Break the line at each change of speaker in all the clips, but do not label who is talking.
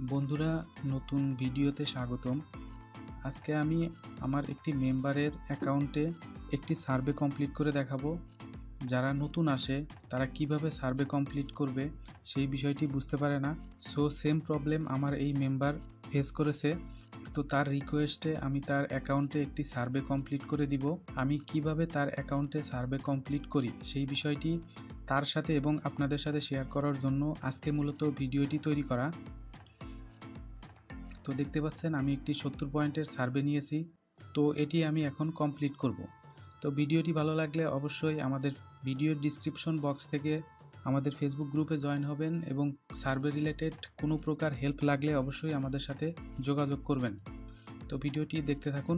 বন্ধুরা, নতুন ভিডিওতে স্বাগতম। আজকে আমি আমার একটি মেম্বারের অ্যাকাউন্টে একটি সার্ভে কমপ্লিট করে দেখাবো। যারা নতুন আসে তারা কিভাবে সার্ভে কমপ্লিট করবে সেই বিষয়টি বুঝতে পারে না। সেম প্রবলেম আমার এই মেম্বার ফেস করেছে। তো তার রিকোয়েস্টে আমি তার অ্যাকাউন্টে একটি সার্ভে কমপ্লিট করে দিব। আমি কিভাবে তার অ্যাকাউন্টে সার্ভে কমপ্লিট করি সেই বিষয়টি তার সাথে এবং আপনাদের সাথে শেয়ার করার জন্য আজকে মূলত ভিডিওটি তৈরি করা। তো দেখতে পাচ্ছেন আমি একটি 70 পয়েন্টের সার্ভে নিয়েছি। তো এটি আমি এখন কমপ্লিট করব। তো ভিডিওটি ভালো লাগলে অবশ্যই আমাদের ভিডিওর ডিসক্রিপশন বক্স থেকে আমাদের ফেসবুক গ্রুপে জয়েন হবেন এবং সার্ভে রিলেটেড কোনো প্রকার হেল্প লাগলে অবশ্যই আমাদের সাথে যোগাযোগ করবেন। তো ভিডিওটি দেখতে থাকুন।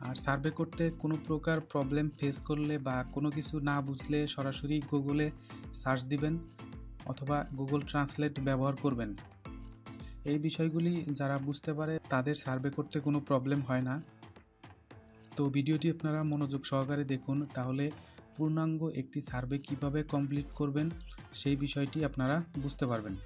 আর সার্ভে করতে কোনো প্রকার প্রবলেম ফেস করলে বা কোনো কিছু না বুঝলে সরাসরি গুগলে সার্চ দিবেন অথবা গুগল ট্রান্সলেট ব্যবহার করবেন। এই বিষয়গুলি যারা বুঝতে পারে তাদের সার্ভে করতে কোনো প্রবলেম হয় না। তো ভিডিওটি আপনারা মনোযোগ সহকারে দেখুন, তাহলে পূর্ণাঙ্গ একটি সার্ভে কিভাবে কমপ্লিট করবেন সেই বিষয়টি আপনারা বুঝতে পারবেন।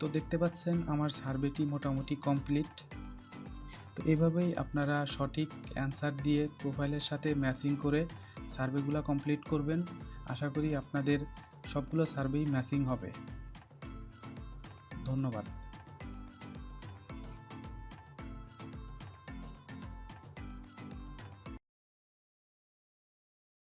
তো দেখতে পাচ্ছেন আমার সার্ভেটি মোটামুটি কমপ্লিট। তো এভাবেই আপনারা সঠিক অ্যান্সার দিয়ে প্রোফাইলের সাথে ম্যাচিং করে সার্ভেগুলো কমপ্লিট করবেন। আশা করি আপনাদের সবগুলো সার্ভেই ম্যাচিং হবে। ধন্যবাদ।